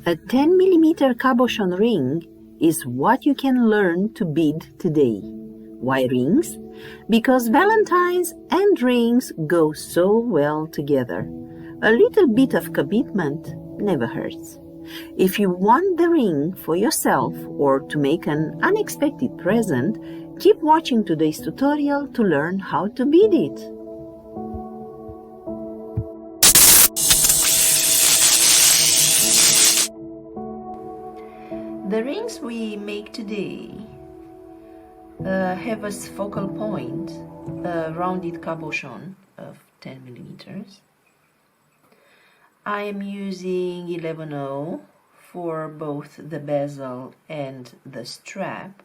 A 10mm Cabochon ring is what you can learn to bead today. Why rings? Because Valentine's and rings go so well together. A little bit of commitment never hurts. If you want the ring for yourself or to make an unexpected present, keep watching today's tutorial to learn how to bead it. The rings we make today have as focal point a rounded cabochon of 10 millimeters. I am using 11/0 for both the bezel and the strap,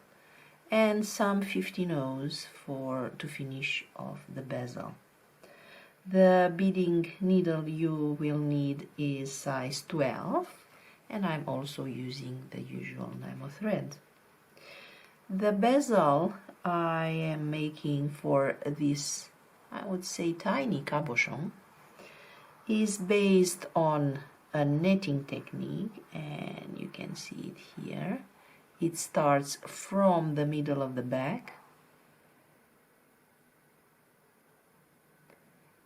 and some 15/0s to finish off the bezel. The beading needle you will need is size 12, and I'm also using the usual Nymo thread. The bezel I am making for this, I would say, tiny cabochon is based on a netting technique, and you can see it here. It starts from the middle of the back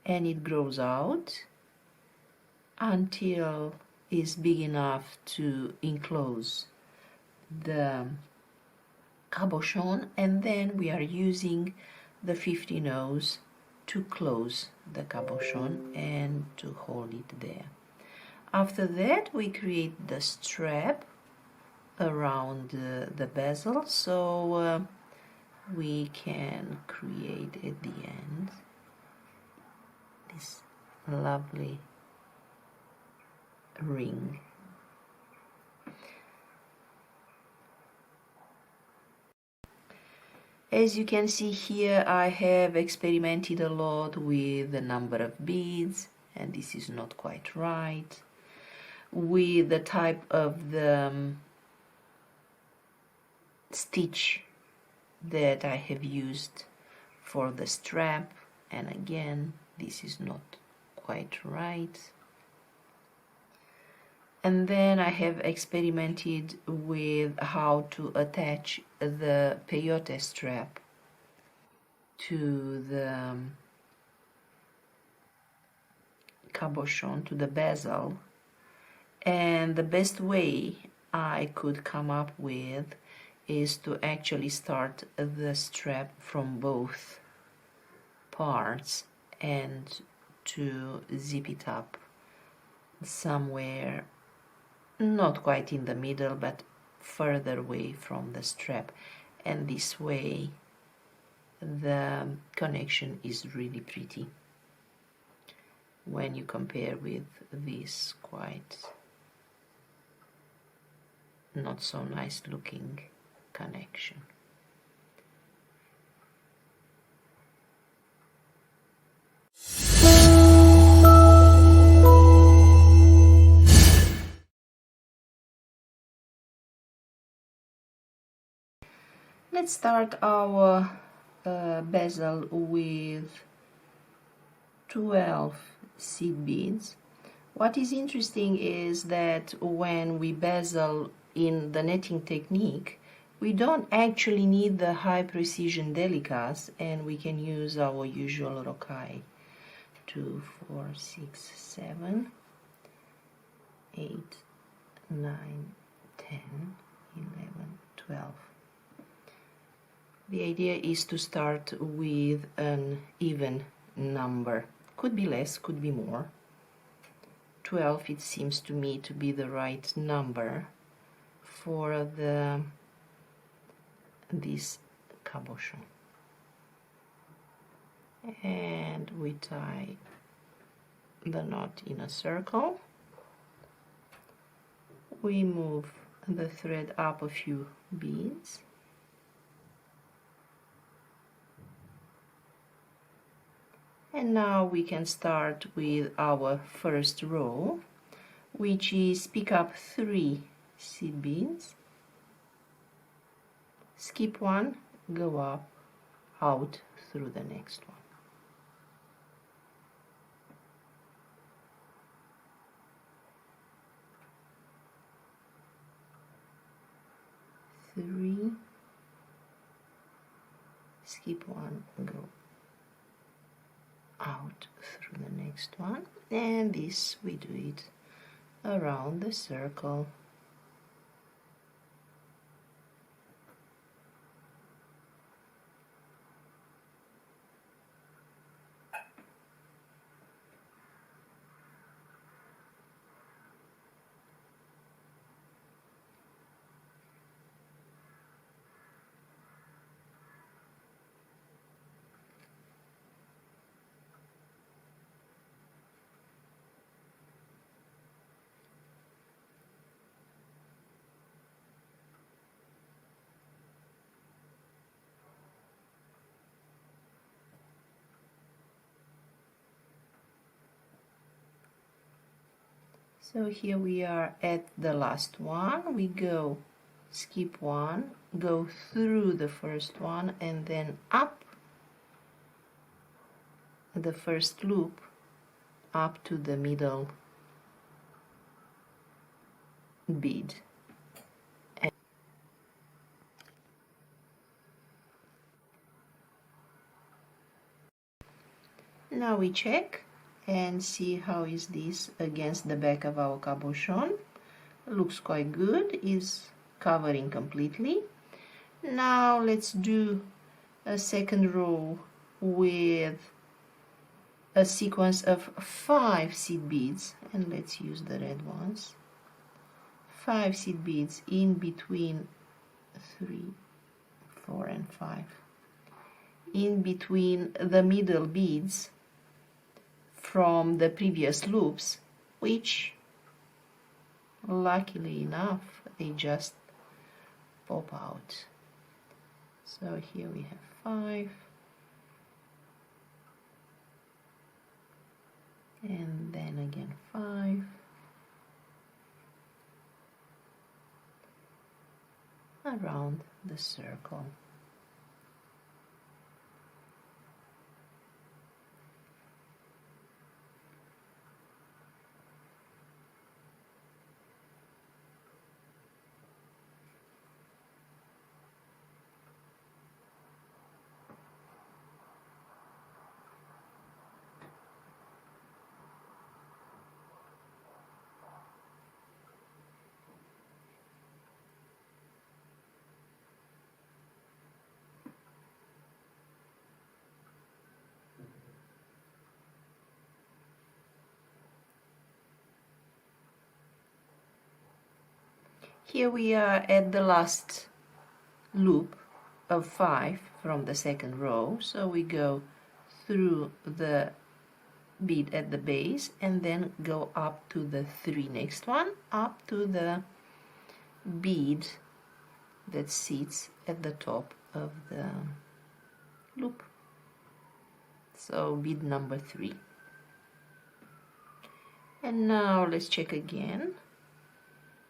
and it grows out until it's big enough to enclose the cabochon, and then we are using the 15/0s to close the cabochon and to hold it there. After that, we create the strap around the bezel, so we can create at the end this lovely ring. As you can see here, I have experimented a lot with the number of beads, and this is not quite right. With the type of the stitch that I have used for the strap, and again, this is not quite right. And then I have experimented with how to attach the peyote strap to the cabochon, to the bezel, and the best way I could come up with is to actually start the strap from both parts and to zip it up somewhere not quite in the middle, but further away from the strap, and this way the connection is really pretty when you compare with this quite not so nice looking connection. Let's start our bezel with 12 seed beads. What is interesting is that when we bezel in the netting technique, we don't actually need the high precision delicas, and we can use our usual rokai. 2, 4, 6, 7, 8, 9, 10, 11, 12. The idea is to start with an even number. Could be less, could be more. 12, it seems to me to be the right number for this cabochon. And we tie the knot in a circle. We move the thread up a few beads. And now we can start with our first row, which is pick up 3 seed beads, skip 1, go up, out through the next one. 3, skip 1, go out through the next one, and this we do it around the circle. So here we are at the last one. We go skip 1, go through the first one, and then up the first loop up to the middle bead. And now we check and see how is this against the back of our cabochon. Looks quite good, is covering completely. Now let's do a second row with a sequence of 5 seed beads, and let's use the red ones. 5 seed beads in between 3, 4 and 5, in between the middle beads from the previous loops, which luckily enough they just pop out. So here we have 5, and then again 5, around the circle. Here we are at the last loop of 5 from the second row, so we go through the bead at the base and then go up to the 3 next one, up to the bead that sits at the top of the loop. So bead number 3. And now let's check again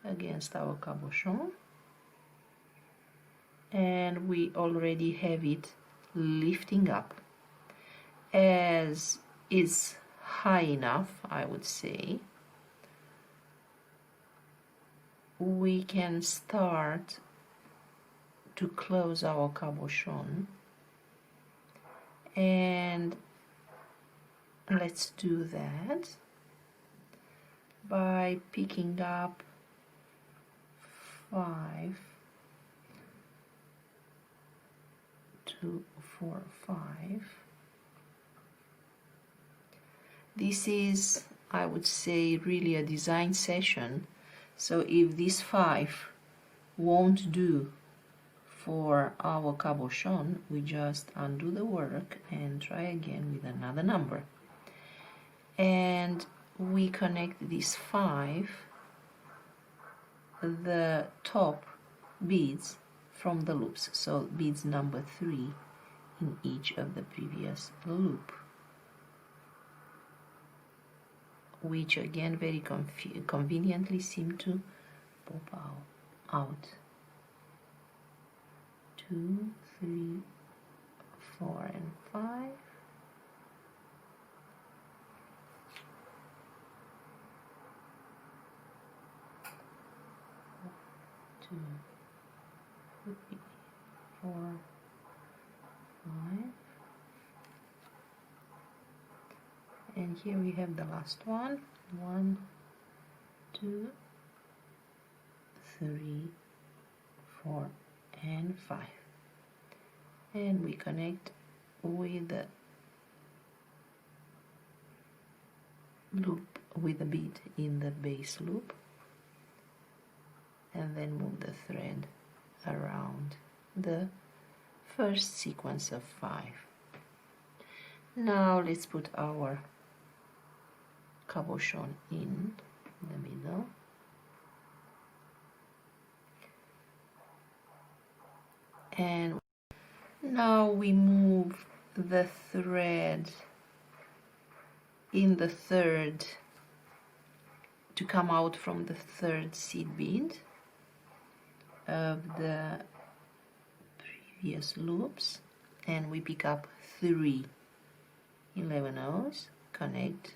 against our cabochon, and we already have it lifting up as is high enough, I would say. We can start to close our cabochon, and let's do that by picking up 5, 2, 4, 5. This is, I would say, really a design session. So if this 5 won't do for our cabochon, we just undo the work and try again with another number. And we connect this 5, the top beads from the loops, so beads number 3 in each of the previous loop, which again very conveniently seem to pop out. 2, 3, 4 and 5. 2, 3, 4, 5, and here we have the last one. 1, 2, 3, 4, and 5, and we connect with the loop, with the bead in the base loop, and then move the thread around the first sequence of 5. Now let's put our cabochon in the middle, and now we move the thread in the third to come out from the third seed bead of the previous loops, and we pick up 3 11-0s, connect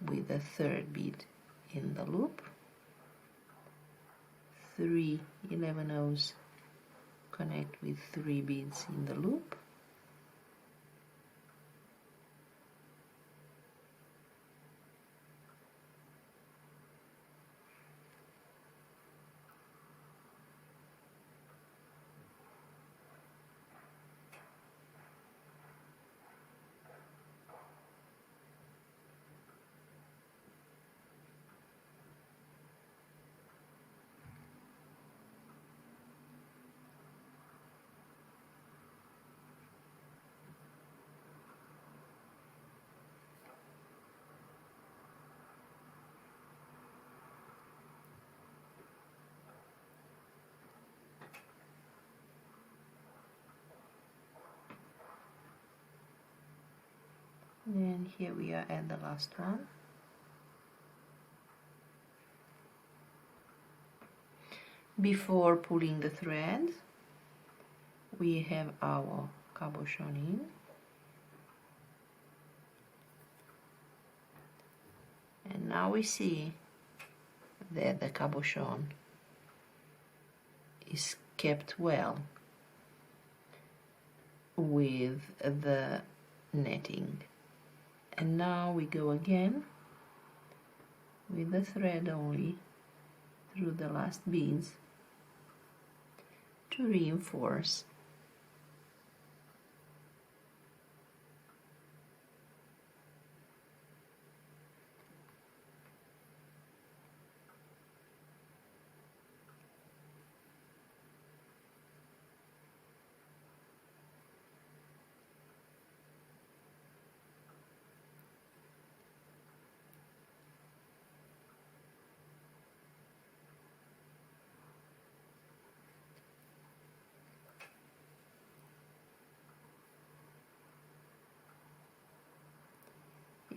with the third bead in the loop, 3 11-0s, connect with 3 beads in the loop, and here we are at the last one. Before pulling the thread, we have our cabochon in, and now we see that the cabochon is kept well with the netting. And now we go again with the thread only through the last beads to reinforce.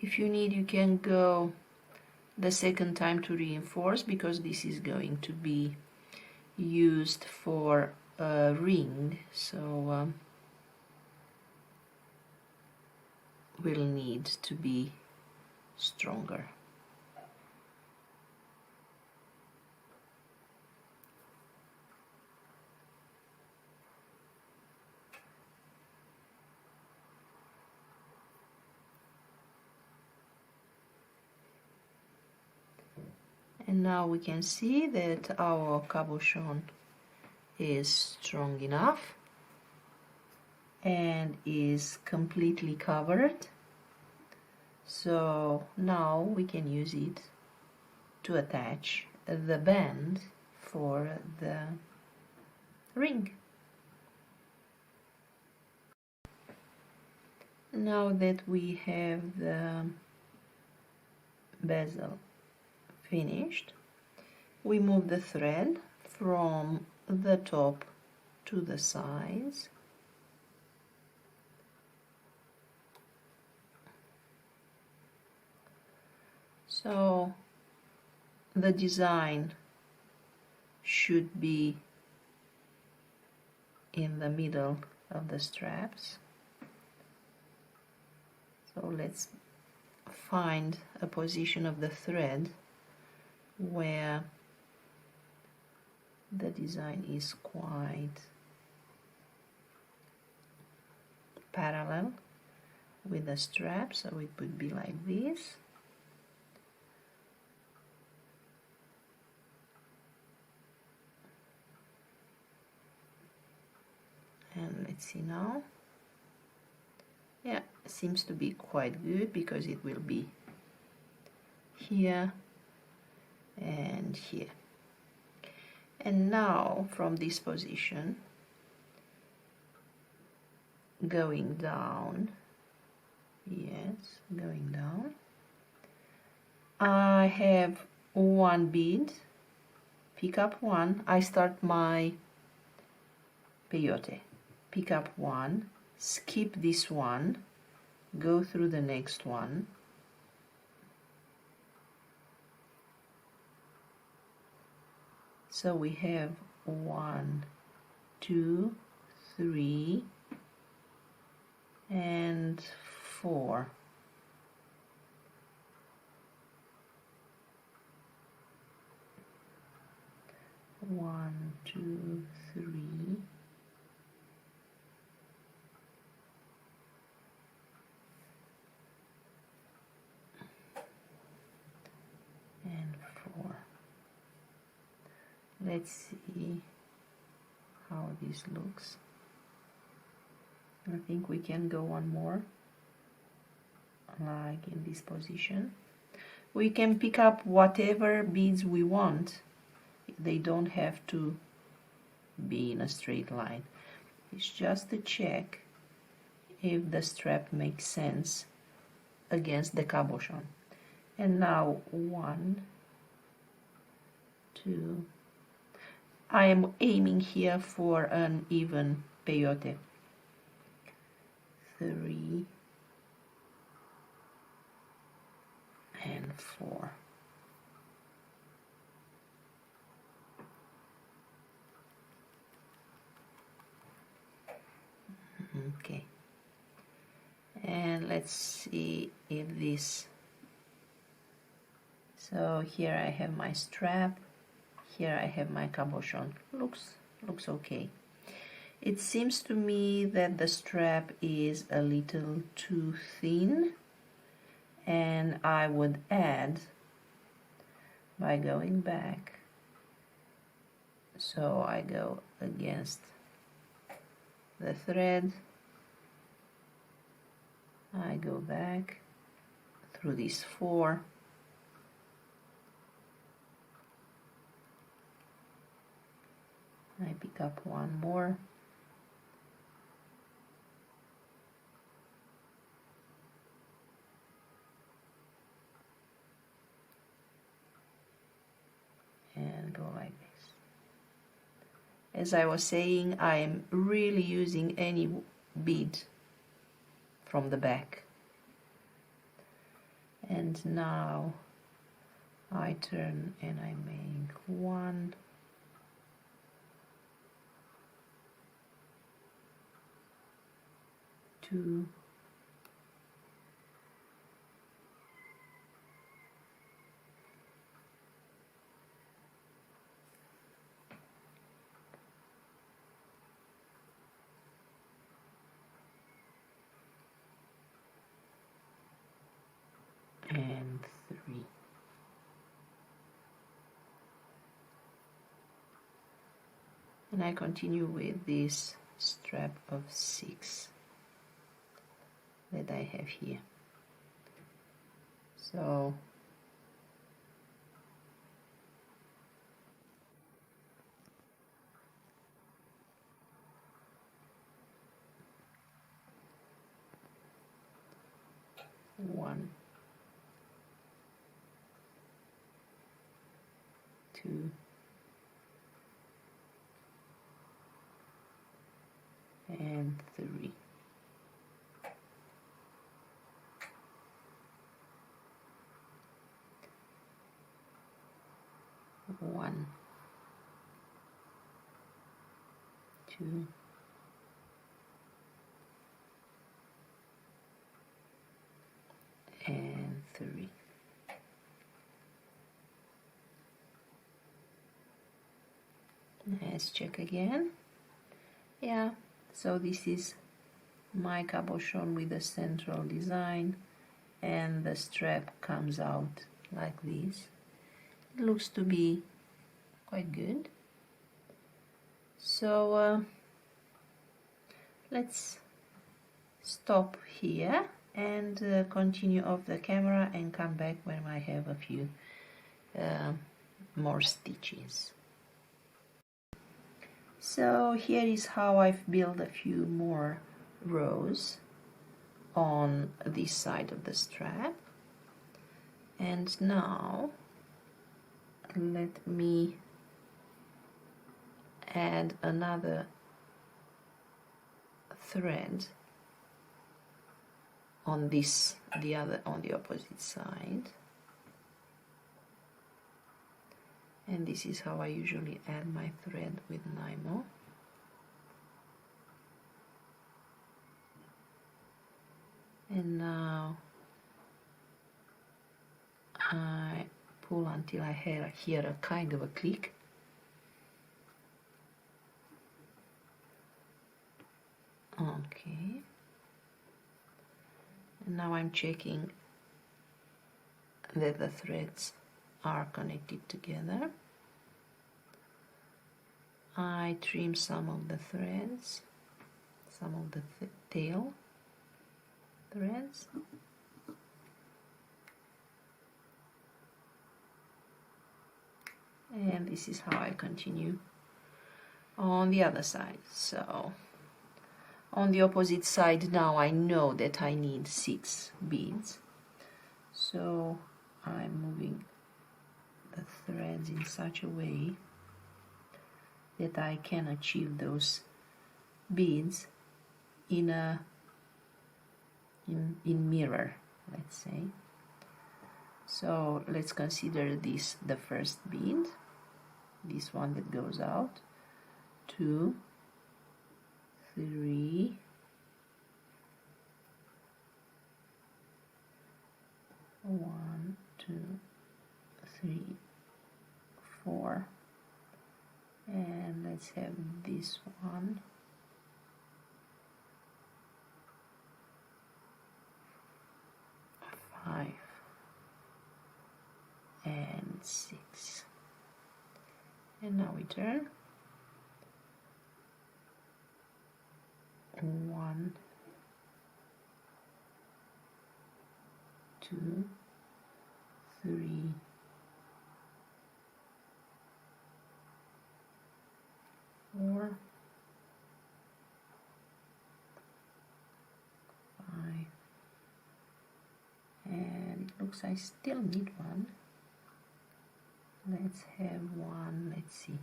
If you need, you can go the second time to reinforce, because this is going to be used for a ring, so will need to be stronger. And now we can see that our cabochon is strong enough and is completely covered. So now we can use it to attach the band for the ring. Now that we have the bezel finished, we move the thread from the top to the sides, so the design should be in the middle of the straps. So let's find a position of the thread where the design is quite parallel with the strap, so it would be like this. And let's see now. Yeah, seems to be quite good because it will be here and here. And now from this position, going down, yes, going down, I have one bead, pick up one, I start my peyote, pick up one, skip this one, go through the next one, so we have 1, 2, 3 and 4. One, two, three, and 4. Let's see how this looks. I think we can go one more, like in this position. We can pick up whatever beads we want. They don't have to be in a straight line. It's just to check if the strap makes sense against the cabochon. And now 1, 2. I am aiming here for an even peyote. 3 and 4. Okay, and let's see if this, so here I have my strap, here I have my cabochon. Looks okay. It seems to me that the strap is a little too thin, and I would add by going back, so I go against the thread, I go back through these 4, I pick up one more, and go like this. As I was saying, I am really using any bead from the back. And now I turn and I make 1, 2, 3. And I continue with this strap of 6 that I have here. So one, 2, and 3. One, 2, and 3. Let's check again. Yeah, so this is my cabochon with the central design, and the strap comes out like this. It looks to be quite good. So let's stop here and continue off the camera and come back when I have a few more stitches. So here is how I've built a few more rows on this side of the strap. And now let me add another thread on this, on the opposite side. And this is how I usually add my thread with Nymo. And now I pull until I hear a kind of a click. Okay. And now I'm checking that the threads are connected together. I trim some of the threads, some of the tail threads. And this is how I continue on the other side. So on the opposite side now I know that I need 6 beads. So I'm moving the threads in such a way that I can achieve those beads in mirror, let's say. So let's consider this the first bead, this one that goes out, 2, 3, 1, 2, 3, 4, and let's have this one, 5 and 6. And now we turn 1, 2, 3, 4, 5, and it looks I still need one. Let's have one, let's see.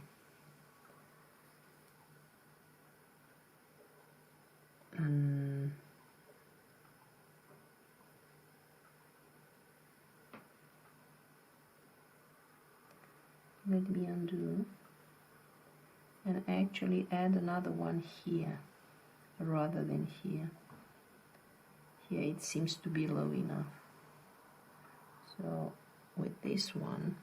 Let me undo and actually add another one here rather than here. Here it seems to be low enough. So with this one,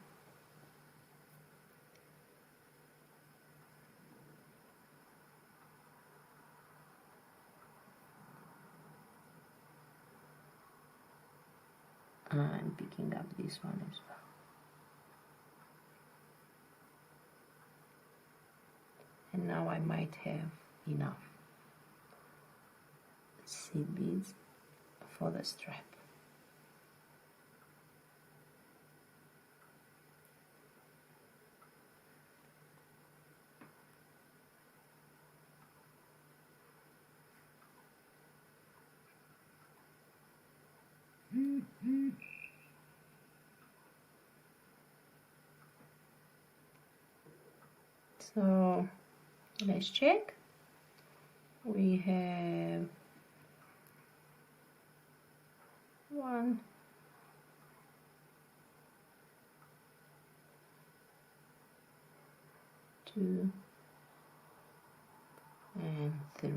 I'm picking up this one as well. And now I might have enough seed beads for the strap. So let's check. We have 1, 2, and 3.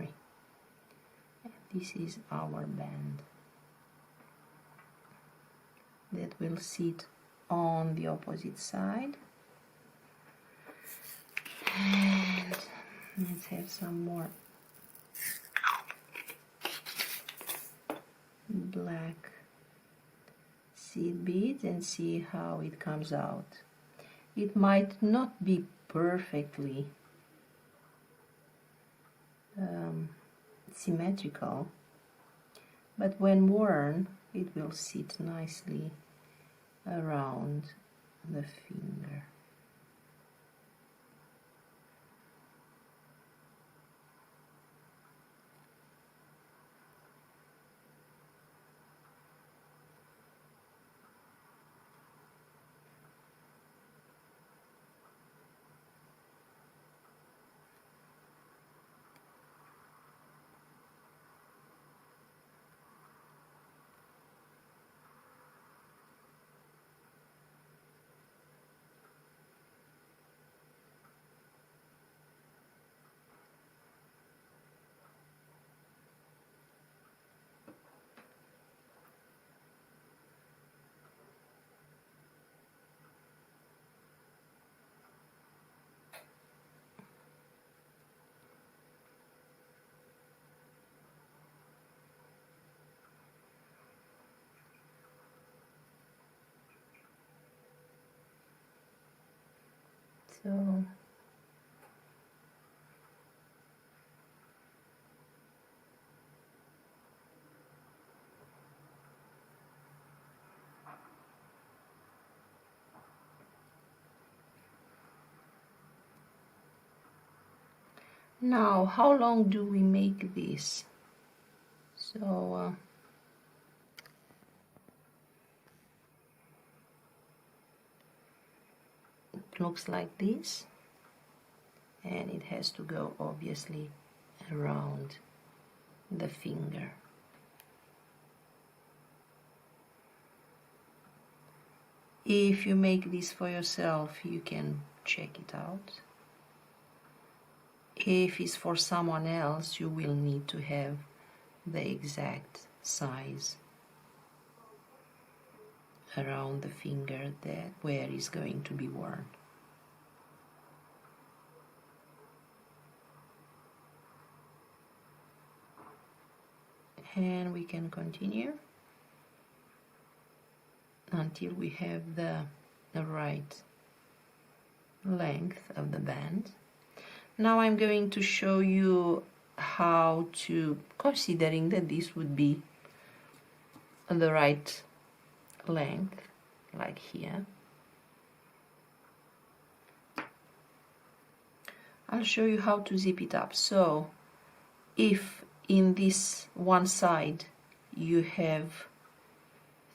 And this is our band that will sit on the opposite side. Let's have some more black seed beads and see how it comes out. It might not be perfectly symmetrical, but when worn it will sit nicely around the finger. So now, how long do we make this? So it looks like this, and it has to go obviously around the finger. If you make this for yourself, you can check it out. If it's for someone else, you will need to have the exact size around the finger that where is going to be worn. And we can continue until we have the right length of the band. Now I'm going to show you how to, considering that this would be the right length, like here. I'll show you how to zip it up. So if in this one side you have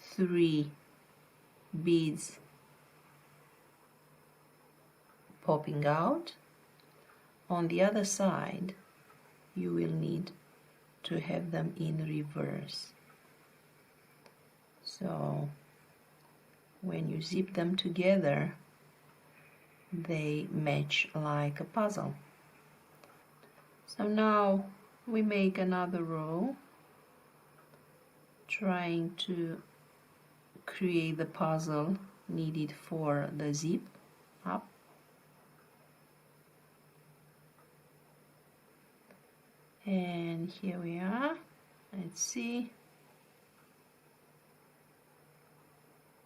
3 beads popping out, on the other side you will need to have them in reverse. So when you zip them together, they match like a puzzle. So now we make another row, trying to create the puzzle needed for the zip up. And here we are. Let's see.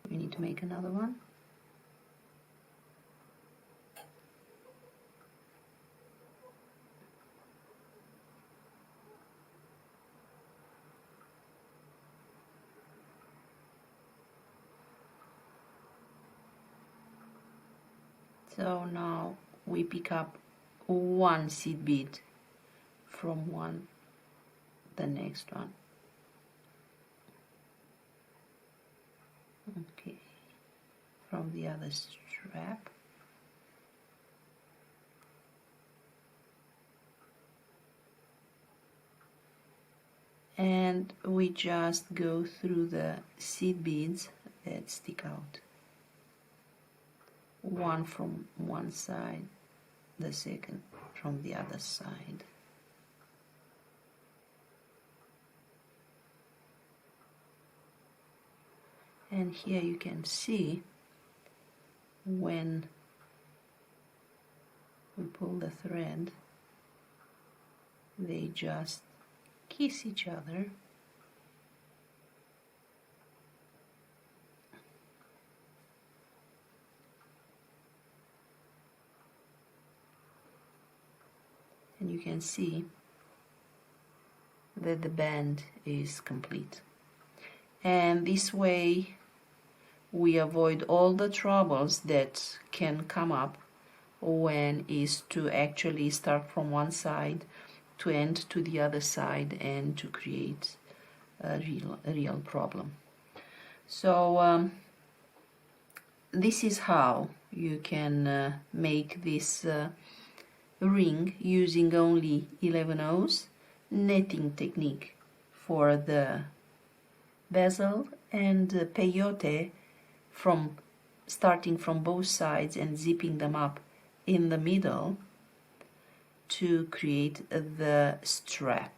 We need to make another one. So now we pick up one seed bead from the next one. Okay, from the other strap. And we just go through the seed beads that stick out. One from one side, the second from the other side. And here you can see when we pull the thread, they just kiss each other. And you can see that the band is complete. And this way we avoid all the troubles that can come up when is to actually start from one side to end to the other side and to create a real problem. So this is how you can make this ring using only 11 O's netting technique for the bezel and peyote from starting from both sides and zipping them up in the middle to create the strap.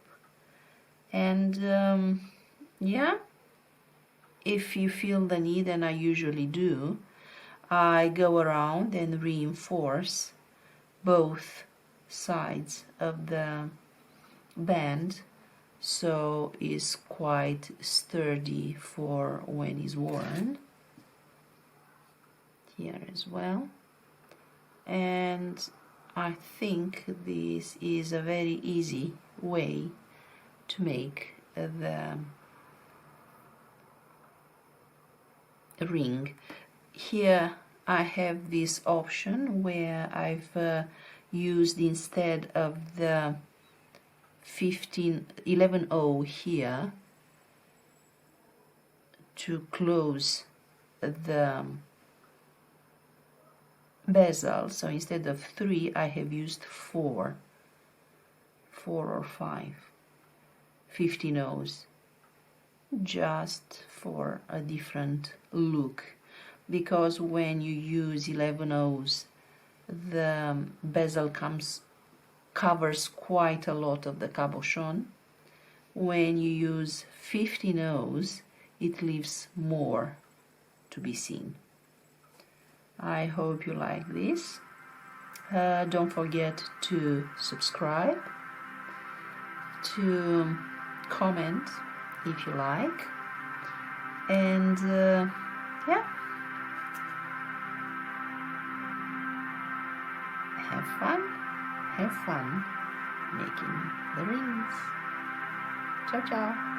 And yeah, if you feel the need, and I usually do, I go around and reinforce both sides of the band so it's quite sturdy for when it's worn. Here as well. And I think this is a very easy way to make the ring. Here I have this option where I've used, instead of the 11O here, to close the bezel. So instead of 3 I have used 4 or 5 15 O's, just for a different look, because when you use 11 O's the bezel covers quite a lot of the cabochon. When you use 15 O's it leaves more to be seen. I hope you like this. Don't forget to subscribe, to comment if you like, and yeah, have fun making the rings. Ciao ciao.